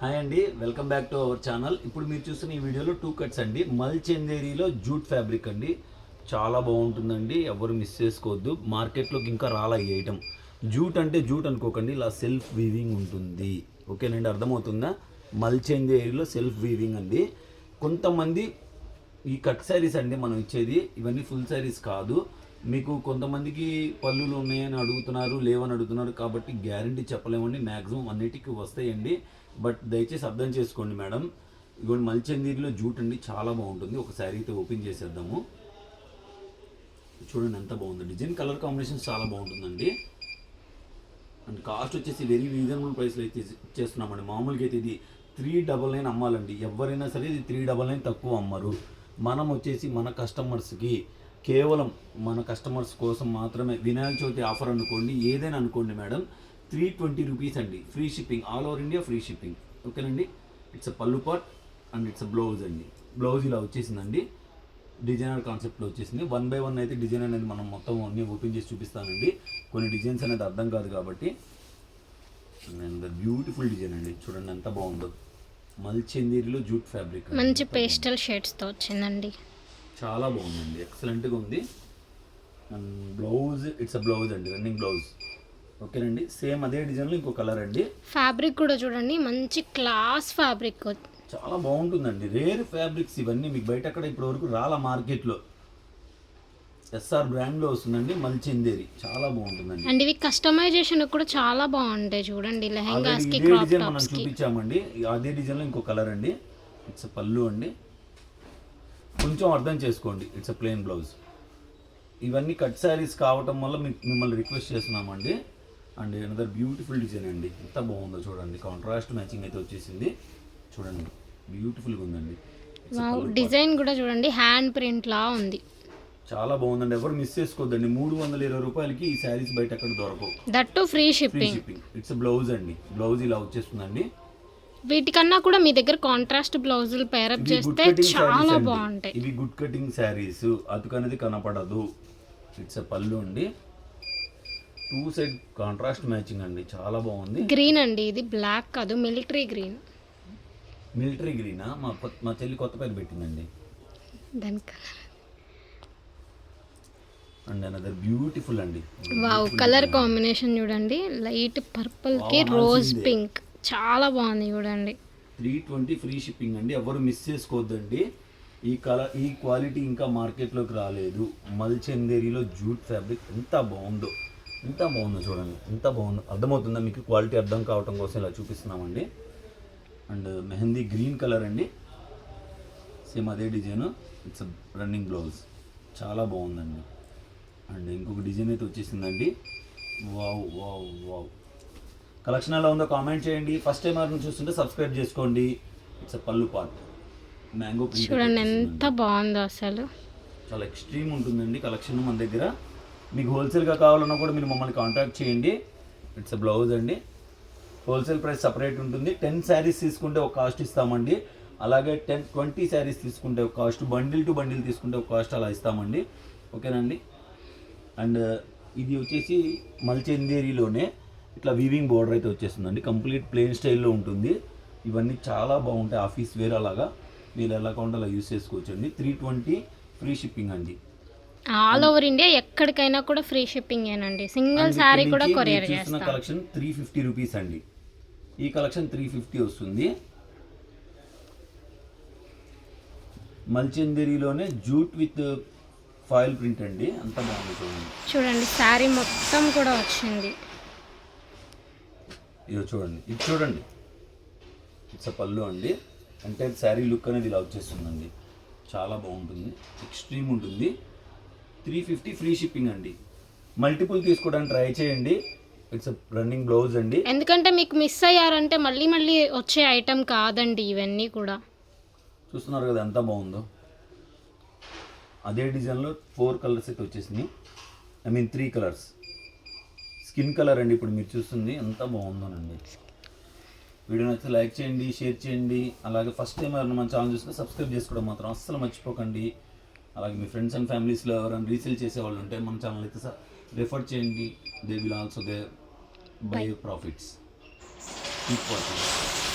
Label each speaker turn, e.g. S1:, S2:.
S1: Hi అండి, welcome back to our channel. ఇప్పుడు మీరు చూస్తున్న ఈ వీడియోలో 2 కట్స్ అండి. మల్చందేరిలో జూట్ ఫ్యాబ్రిక్ అండి. చాలా బాగుంటుందండి, ఎవరు మిస్ చేసుకోవద్దు. మార్కెట్లోకి ఇంకా రాలా ఈ ఐటమ్. జూట్ అంటే జూట్ అనుకోకండి, ఇలా సెల్ఫ్ వీవింగ్ ఉంటుంది. ఓకేనండి, అర్థమవుతుందా? మల్చందేరిలో సెల్ఫ్ వీవింగ్ అండి. కొంతమంది ఈ కట్ శారీస్ అండి మనం ఇచ్చేది, ఇవన్నీ ఫుల్ శారీస్ కాదు. మీకు కొంతమందికి పళ్ళులు ఉన్నాయని అడుగుతున్నారు, లేవని అడుగుతున్నారు, కాబట్టి గ్యారంటీ చెప్పలేమండి. మ్యాక్సిమం అన్నిటికీ వస్తాయండి, బట్ దయచేసి అర్థం చేసుకోండి మేడం. ఇదిగోండి మల్చందీరిలో జూట్ అండి, చాలా బాగుంటుంది. ఒక శారీ అయితే ఓపెన్ చేసేద్దాము. చూడండి ఎంత బాగుంది, డిజైన్ కలర్ కాంబినేషన్ చాలా బాగుంటుందండి. అండ్ కాస్ట్ వచ్చేసి వెరీ రీజనబుల్ ప్రైస్లో అయితే ఇచ్చేస్తున్నామండి. మామూలుగా అయితే ఇది 399 అమ్మాలండి. ఎవరైనా సరే ఇది 399 తక్కువ అమ్మరు. మనం వచ్చేసి మన కస్టమర్స్కి కేవలం మన కస్టమర్స్ కోసం మాత్రమే వినాయక చవితి ఆఫర్ అనుకోండి, ఏదైనా అనుకోండి మేడం, 320 రూపీస్ అండి. Free shipping, all over India free shipping. ఓకేనండి. ఇట్స్ పల్లు పాట్ అండ్ ఇట్స్ బ్లౌజ్ అండి. బ్లౌజ్ ఇలా వచ్చేసిందండి, డిజైనర్ కాన్సెప్ట్లో వచ్చేసింది. 1 బై 1 అయితే డిజైన్ అనేది మనం మొత్తం అన్నీ ఓపెన్ చేసి చూపిస్తానండి. కొన్ని డిజైన్స్ అనేది అర్థం కాదు కాబట్టి. బ్యూటిఫుల్ డిజైన్ అండి, చూడండి ఎంత బాగుందో. మల్చందేరిలో జూట్ ఫ్యాబ్రిక్,
S2: మంచి పేస్టల్ షేడ్స్తో వచ్చిందండి.
S1: చాలా బాగుందండి, ఎక్సలెంట్గా ఉంది. And blouse, it's a blouse అండి, రన్నింగ్ బ్లౌజ్. ఓకేనండి, సేమ్ అదే డిజైన్లో ఇంకో కలర్ అండి.
S2: ఫ్యాబ్రిక్ కూడా చూడండి, మంచి క్లాస్ ఫ్యాబ్రిక్,
S1: చాలా బాగుంటుందండి. రేర్ ఫ్యాబ్రిక్స్ ఇవన్నీ, మీకు బయట అక్కడ ఇప్పటి వరకు రాలా మార్కెట్లో. ఎస్ఆర్ బ్రాండ్లో వస్తుందండి మల్చందేరి, చాలా బాగుంటుందండి.
S2: అండ్ ఇవి కస్టమైజేషన్ కూడా చాలా బాగుంటాయి. చూడండి లెహెంగాస్ కి,
S1: ఇదే డిజైన్ మనం చూపించామండి. అదే డిజైన్లో ఇంకో కలర్ అండి. ఇట్స్ పళ్ళు అండి, కొంచెం అర్థం చేసుకోండి. It's plain blouse. ఇవన్నీ కట్ శారీస్ కావటం వల్ల మిమ్మల్ని రిక్వెస్ట్ చేస్తున్నామండి. అండ్ అనదర్ బ్యూటిఫుల్ డిజైన్ అండి, ఎంత బాగుందో చూడండి. కాంట్రాస్ట్ మ్యాచింగ్ అయితే వచ్చేసింది, చూడండి బ్యూటిఫుల్గా ఉందండి.
S2: డిజైన్ కూడా చూడండి, హ్యాండ్ ప్రింట్ లా ఉంది,
S1: చాలా బాగుందండి. ఎవరు మిస్ చేసుకోవద్దండి. 320 రూపాయలకి ఈ శారీస్ బయట అక్కడ దొరకవు,
S2: that free shipping.
S1: It's blouse అండి, బ్లౌజ్ ఇలా వచ్చేస్తుందండి.
S2: వీటికన్నా కూడా మీ దగ్గర కాంట్రాస్ట్ బ్లౌజులు పేరప్ చేస్తే చాలా బాగుంటాయి.
S1: ఇవి గుడ్ కటింగ్ శారీస్, అతుకనేది కనపడదు. ఇట్స్ పళ్ళు అండి, 2 సైడ్ కాంట్రాస్ట్ మ్యాచింగ్ అండి, చాలా బాగుంది.
S2: గ్రీన్ అండి, ఇది బ్లాక్ కాదు, మిలిటరీ గ్రీన్.
S1: మిలిటరీ గ్రీనా? మా చెల్లి కొత్త పేరు పెట్టిందండి.
S2: దాని కలర్
S1: అండ్ అనదర్ బ్యూటిఫుల్ అండి.
S2: వావ్, కలర్ కాంబినేషన్ చూడండి, లైట్ పర్పుల్ కి రోజ్ పింక్, చాలా బాగుంది చూడండి.
S1: 320 ఫ్రీ షిప్పింగ్ అండి, ఎవరు మిస్ చేసుకోవద్దండి. ఈ కలర్, ఈ క్వాలిటీ ఇంకా మార్కెట్లోకి రాలేదు. మల్చందేరిలో జూట్ ఫ్యాబ్రిక్ ఎంత బాగుందో, ఎంత బాగుందో చూడండి, ఎంత బాగుందో. అర్థమవుతుందా మీకు? క్వాలిటీ అర్థం కావటం కోసం ఇలా చూపిస్తున్నామండి. అండ్ మెహందీ గ్రీన్ కలర్ అండి, సేమ్ అదే డిజైన్. ఇట్స్ రన్నింగ్ బ్లౌజ్, చాలా బాగుందండి. అండ్ ఇంకొక డిజైన్ అయితే వచ్చేసిందండి. వావ్ వావ్ వావ్, కలెక్షన్ ఎలా ఉందో కామెంట్ చేయండి. ఫస్ట్ టైం ఎవరైనా చూస్తుంటే సబ్స్క్రైబ్ చేసుకోండి. ఇట్స్ పల్లు పార్ట్, మ్యాంగో ప్రింట్,
S2: చూడండి ఎంత బాగుందో అసలు.
S1: చాలా ఎక్స్ట్రీమ్ ఉంటుందండి కలెక్షన్ మన దగ్గర. మీకు హోల్సేల్గా కావాలన్నా కూడా మీరు మమ్మల్ని కాంటాక్ట్ చేయండి. ఇట్స్ బ్లౌజ్ అండి, హోల్సేల్ ప్రైస్ సపరేట్ ఉంటుంది. 10 శారీస్ తీసుకుంటే ఒక కాస్ట్ ఇస్తామండి, అలాగే 20 శారీస్ తీసుకుంటే ఒక కాస్ట్, బండిల్ టు బండిల్ తీసుకుంటే ఒక కాస్ట్ అలా ఇస్తామండి. ఓకేనండి. అండ్ ఇది వచ్చేసి మల్చందేరిలోనే ఇట్లా వీవింగ్ బోర్డర్ అయితే వచ్చేస్తుందండి, కంప్లీట్ ప్లెయిన్ స్టైల్లో ఉంటుంది. ఇవన్నీ చాలా బాగుంటాయి, ఆఫీస్ వేర్ అలాగా మీరు ఎలా కావాలంటే అలా యూస్ చేసుకోవచ్చండి. 320 ఫ్రీ షిప్పింగ్ అండి,
S2: ఆల్ ఓవర్ ఇండియా ఎక్కడికైనా కూడా ఫ్రీ షిప్పింగ్ ఏనండి. సింగిల్ శారీ కూడా కొరియర్ చేస్తాం.
S1: కలెక్షన్ 350 రూపీస్ అండి. ఈ కలెక్షన్ 350 వస్తుంది. మల్చందేరిలోనే జూట్ విత్ ఫాయిల్ ప్రింట్ అండి, అంత బాగుంది చూడండి.
S2: చూడండి శారీ మొత్తం కూడా వచ్చింది.
S1: ఇది చూడండి, ఇది చూడండి, ఇట్స్ పళ్ళు అండి. అంటే శారీ లుక్ అనేది ఇలా వచ్చేస్తుందండి, చాలా బాగుంటుంది, ఎక్స్ట్రీమ్ ఉంటుంది. 350 ఫ్రీ షిప్పింగ్ అండి. మల్టిపుల్ తీసుకోవడానికి ట్రై చేయండి. ఇట్స్ రన్నింగ్ బ్లౌజ్ అండి.
S2: ఎందుకంటే మీకు మిస్ అయ్యారంటే మళ్ళీ మళ్ళీ వచ్చే ఐటమ్ కాదండి ఇవన్నీ కూడా.
S1: చూస్తున్నారు కదా ఎంత బాగుందో. అదే డిజైన్లో 4 కలర్స్ అయితే వచ్చేసినాయి, 3 కలర్స్. స్కిన్ కలర్ అండి ఇప్పుడు మీరు చూస్తుంది, ఎంత బాగుందోనండి. వీడియో నచ్చితే లైక్ చేయండి, షేర్ చేయండి. అలాగే ఫస్ట్ టైం ఎవరైనా మన ఛానల్ చూస్తే సబ్స్క్రైబ్ చేసుకోవడం మాత్రం అస్సలు మర్చిపోకండి. అలాగే మీ ఫ్రెండ్స్ అండ్ ఫ్యామిలీస్లో ఎవరైనా రీసేల్ చేసే వాళ్ళు ఉంటే మన ఛానల్ అయితే రెఫర్ చేయండి. They will also they by profits. Keep watching.